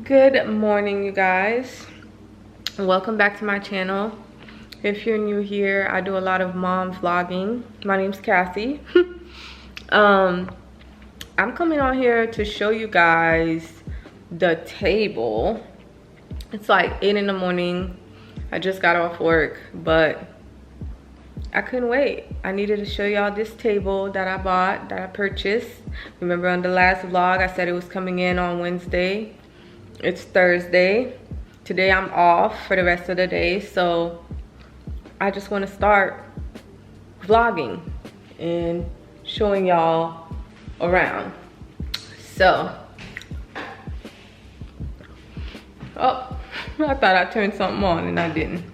Good morning, you guys. Welcome back to my channel. If you're new here, I do a lot of mom vlogging. My name's Kathy. I'm coming on here to show you guys the table. It's like 8 in the morning. I just got off work, but I couldn't wait. I needed to show y'all this table that I bought, that I purchased. Remember on the last vlog, I said it was coming in on Wednesday. It's Thursday. Today I'm off for the rest of the day, so I just want to start vlogging and showing y'all around. So, oh, I thought I turned something on and I didn't.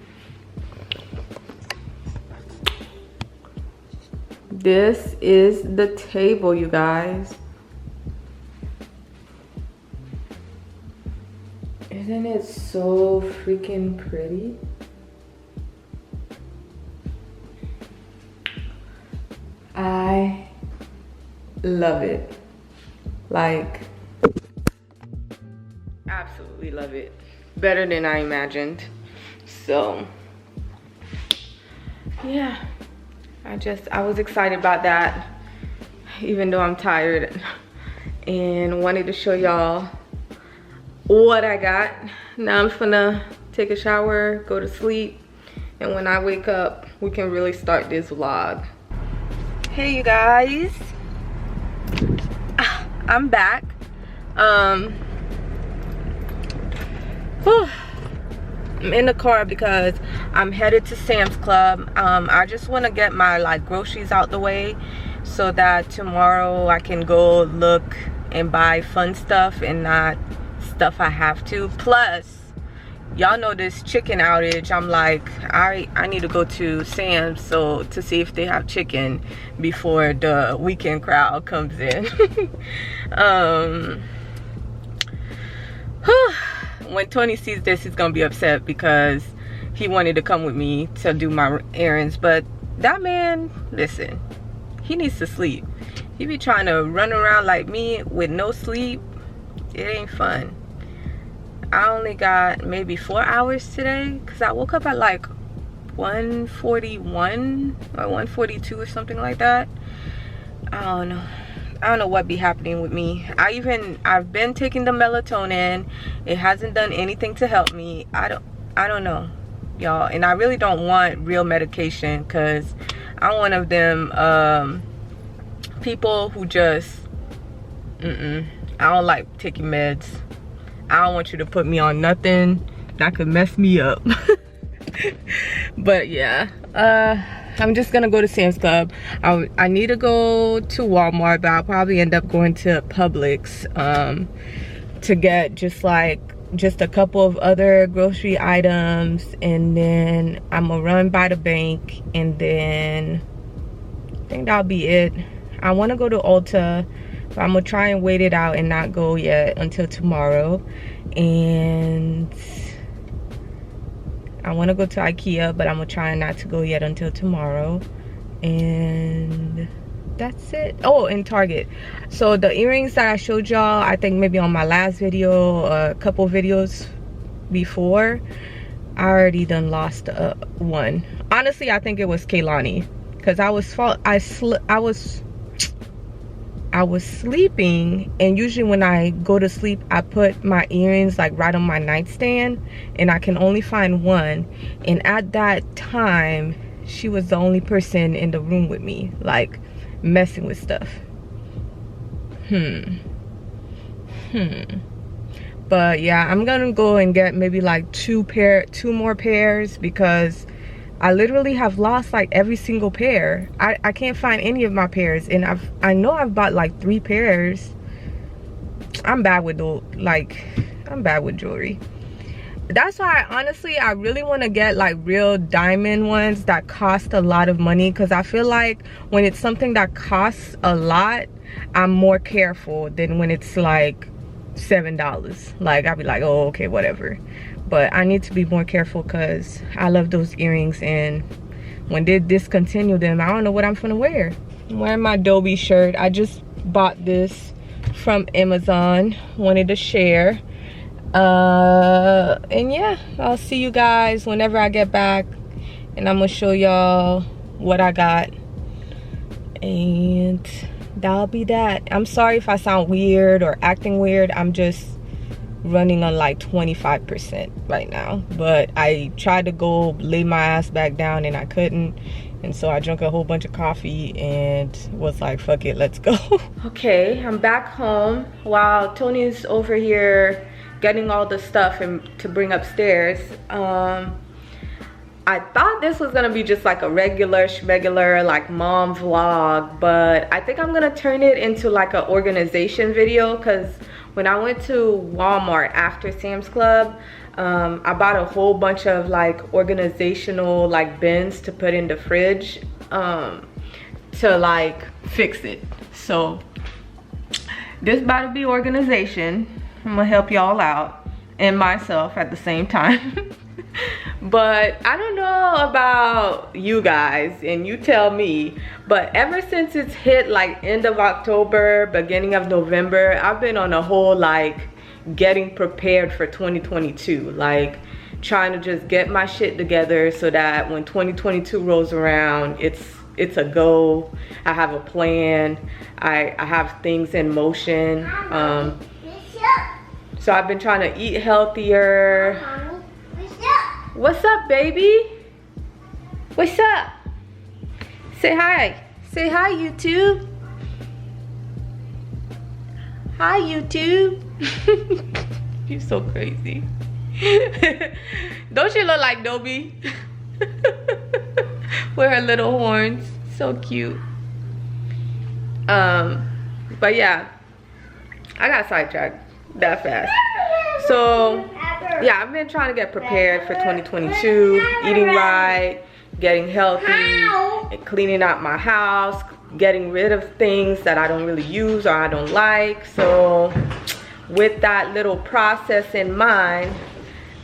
This is the table, you guys. Isn't it so freaking pretty? I love it. Like, absolutely love it. Better than I imagined. So, yeah. I was excited about that, even though I'm tired, and wanted to show y'all what I got. Now I'm gonna take a shower, go to sleep, and when I wake up, we can really start this vlog. Hey you guys, I'm back. I'm in the car because I'm headed to Sam's Club. I just want to get my groceries out the way so that tomorrow I can go look and buy fun stuff and not stuff I have to. Plus, y'all know this chicken outage. I'm like, I need to go to Sam's to see if they have chicken before the weekend crowd comes in. When Tony sees this, he's gonna be upset because he wanted to come with me to do my errands, but that man, listen, he needs to sleep. He be trying to run around like me with no sleep. It ain't fun. I only got maybe 4 hours today because I woke up at like 1:41 or 1:42 or something like that. I don't know what be happening with me. I've been taking the melatonin. It hasn't done anything to help me. I don't know, y'all. And I really don't want real medication because I'm one of them people who just I don't like taking meds. I don't want you to put me on nothing that could mess me up. But yeah, I'm just gonna go to Sam's Club. I need to go to Walmart, but I'll probably end up going to Publix to get just a couple of other grocery items, and then I'm gonna run by the bank, and then I think that'll be it. I want to go to Ulta, but I'm gonna try and wait it out and not go yet until tomorrow. And I want to go to IKEA, but I'm gonna try not to go yet until tomorrow. And that's it. Oh, and Target. So the earrings that I showed y'all, I think maybe on my last video, a couple videos before, I already done lost one. Honestly, I think it was Kaylani, because I was sleeping, and usually when I go to sleep, I put my earrings right on my nightstand, and I can only find one. And at that time, she was the only person in the room with me, messing with stuff. But yeah, I'm gonna go and get maybe two more pairs, because I literally have lost every single pair. I can't find any of my pairs, and I know I've bought 3 pairs. I'm bad with I'm bad with jewelry. That's why I really want to get real diamond ones that cost a lot of money, because I feel like when it's something that costs a lot, I'm more careful than when it's $7. I'll be like, oh, okay, whatever. But I need to be more careful because I love those earrings, and when they discontinue them, I don't know what I'm gonna wear. I'm wearing my Adobe shirt. I just bought this from Amazon, wanted to share. And yeah, I'll see you guys whenever I get back, and I'm gonna show y'all what I got, and that'll be that. I'm sorry if I sound weird or acting weird. I'm just running on like 25% right now, but I tried to go lay my ass back down and I couldn't, and so I drank a whole bunch of coffee and was like, fuck it, let's go. Okay, I'm back home while Tony's over here getting all the stuff and to bring upstairs. I thought this was gonna be just like a regular schmegular like mom vlog, but I think I'm gonna turn it into like an organization video, because when I went to Walmart after Sam's Club, I bought a whole bunch of like organizational like bins to put in the fridge to like fix it. So this about to be organization. I'm gonna help y'all out and myself at the same time. But I don't know about you guys, and you tell me, but ever since it's hit like end of October, beginning of November, I've been on a whole like getting prepared for 2022, like trying to just get my shit together so that when 2022 rolls around, it's a go. I have a plan. I have things in motion. So I've been trying to eat healthier. What's up, baby? What's up? Say hi. Say hi, YouTube. Hi, YouTube. You're so crazy. Don't you look like Dobie? With her little horns. So cute. But yeah, I got sidetracked that fast. So yeah, I've been trying to get prepared for 2022, eating right, getting healthy, cleaning out my house, getting rid of things that I don't really use or I don't like. So with that little process in mind,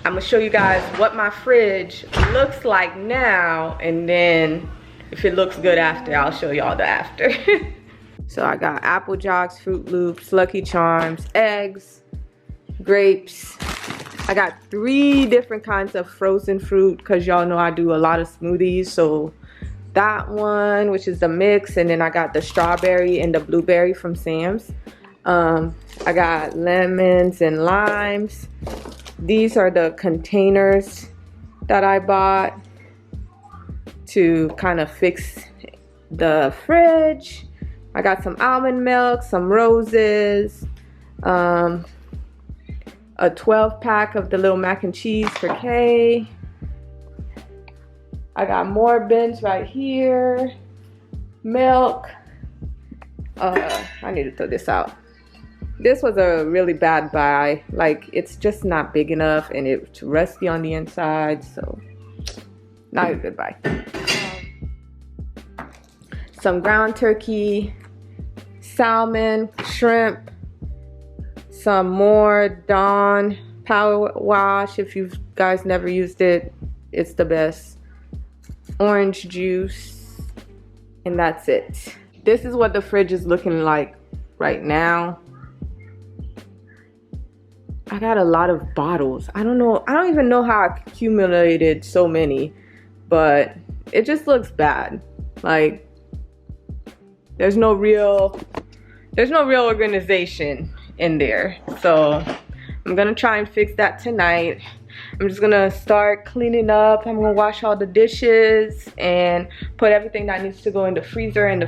I'm gonna show you guys what my fridge looks like now, and then if it looks good after, I'll show y'all the after. So I got Apple Jocks, Fruit Loops, Lucky Charms, eggs, grapes. I got 3 different kinds of frozen fruit, because y'all know I do a lot of smoothies. So that one, which is the mix, and then I got the strawberry and the blueberry from Sam's. I got lemons and limes. These are the containers that I bought to kind of fix the fridge. I got some almond milk, some roses, a 12-pack of the little mac and cheese for Kay. I got more bins right here. Milk. I need to throw this out. This was a really bad buy. Like, it's just not big enough and it's rusty on the inside, so not a good buy. Some ground turkey, salmon, shrimp, some more Dawn Power Wash. If you guys never used it, it's the best. Orange juice, and that's it. This is what the fridge is looking like right now. I got a lot of bottles. I don't even know how I accumulated so many, but it just looks bad. Like, there's no real organization in there. So I'm gonna try and fix that tonight. I'm just gonna start cleaning up. I'm gonna wash all the dishes and put everything that needs to go in the freezer and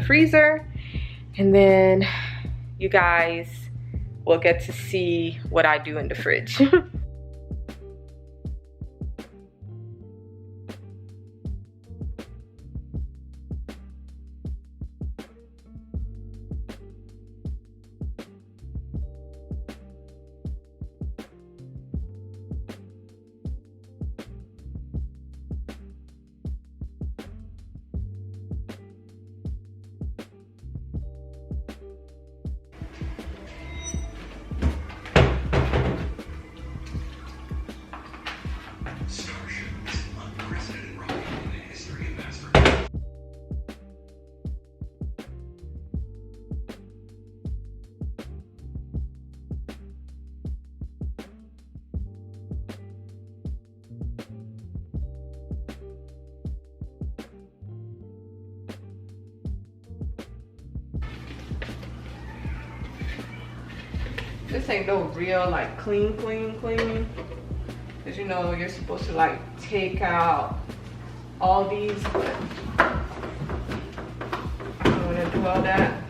then you guys will get to see what I do in the fridge. This ain't no real like clean. Cause you know you're supposed to like take out all these, but I don't wanna do all that.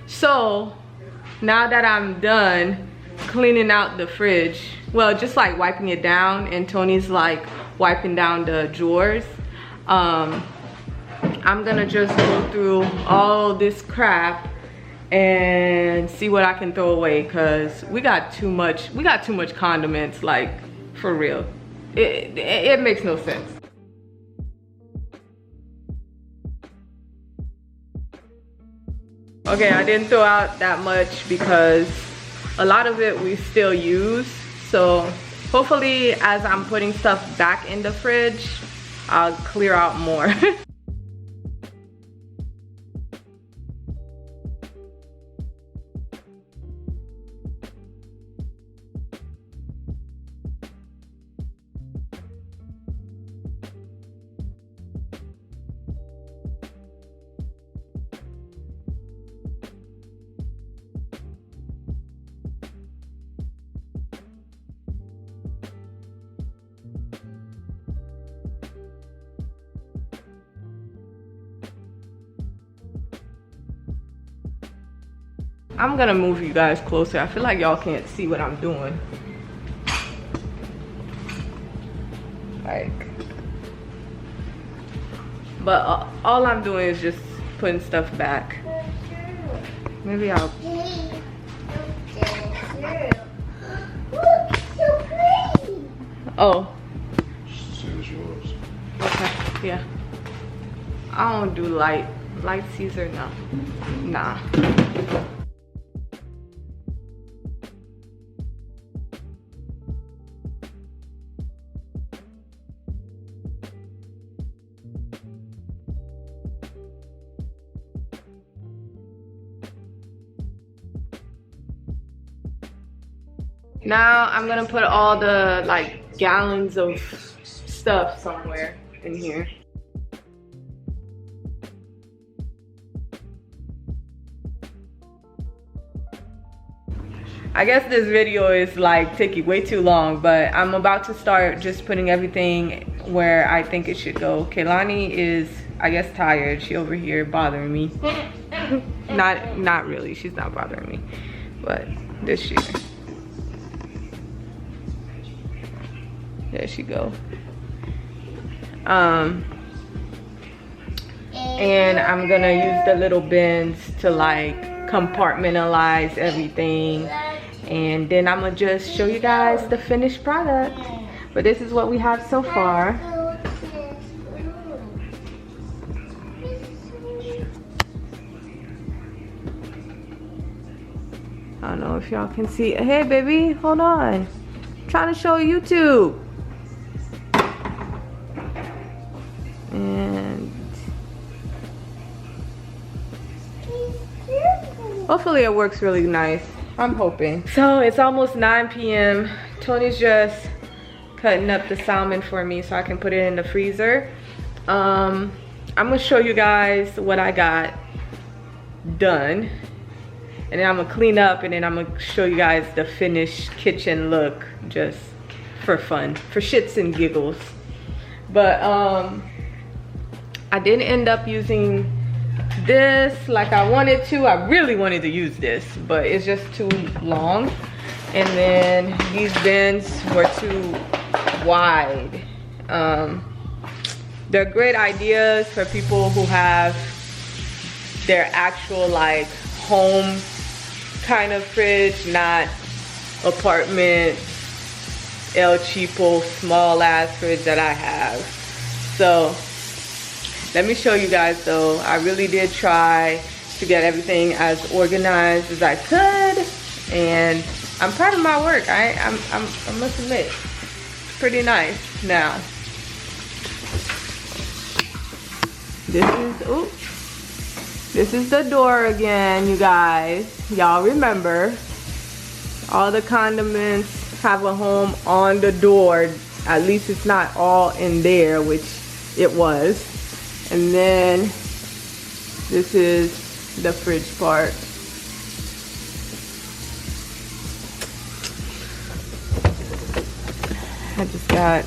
So now that I'm done cleaning out the fridge, well, just like wiping it down, and Tony's like wiping down the drawers, I'm gonna just go through all this crap and see what I can throw away, because we got too much condiments, like for real. It makes no sense. Okay, I didn't throw out that much because a lot of it we still use. So hopefully as I'm putting stuff back in the fridge, I'll clear out more. I'm gonna move you guys closer. I feel like y'all can't see what I'm doing. Like, but all I'm doing is just putting stuff back. Maybe I'll. Oh. Okay, yeah. I don't do light Caesar, no. Nah. Now I'm gonna put all the like gallons of stuff somewhere in here. I guess this video is like taking way too long, but I'm about to start just putting everything where I think it should go. Kehlani is, I guess, tired. She over here bothering me. Not really, she's not bothering me, but this year. There she go. And I'm gonna use the little bins to like compartmentalize everything, and then I'm gonna just show you guys the finished product. But this is what we have so far. I don't know if y'all can see. Hey baby, hold on. I'm trying to show YouTube. And hopefully it works really nice. I'm hoping. So it's almost 9 p.m. Tony's just cutting up the salmon for me so I can put it in the freezer. I'm gonna show you guys what I got done, and then I'm gonna clean up, and then I'm gonna show you guys the finished kitchen look, just for fun, for shits and giggles. But I didn't end up using this like I wanted to. I really wanted to use this, but it's just too long. And then these bins were too wide. They're great ideas for people who have their actual like home kind of fridge, not apartment El Cheapo small ass fridge that I have. So let me show you guys though. I really did try to get everything as organized as I could, and I'm proud of my work. I must admit, it's pretty nice. Now, this is the door again, you guys. Y'all remember, all the condiments have a home on the door. At least it's not all in there, which it was. And then this is the fridge part. I just got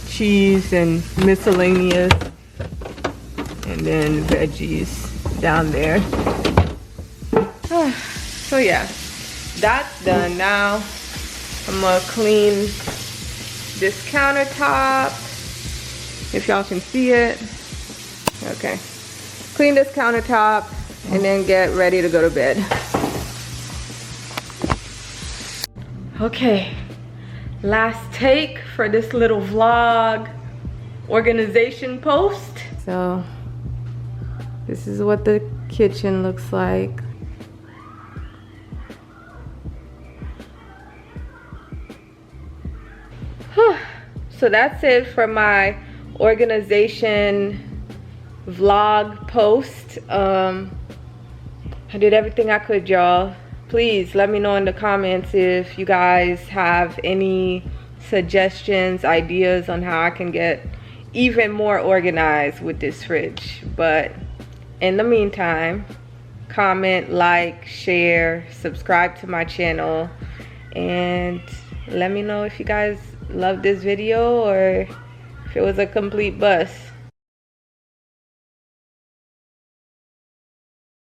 cheese and miscellaneous, and then veggies down there. So yeah, that's done. Now I'm gonna clean this countertop, if y'all can see it. Okay, clean this countertop and then get ready to go to bed. Okay, last take for this little vlog organization post. So this is what the kitchen looks like. So that's it for my organization vlog post. I did everything I could, y'all. Please let me know in the comments if you guys have any suggestions, ideas on how I can get even more organized with this fridge. But in the meantime, comment, like, share, subscribe to my channel, and let me know if you guys loved this video or if it was a complete bust.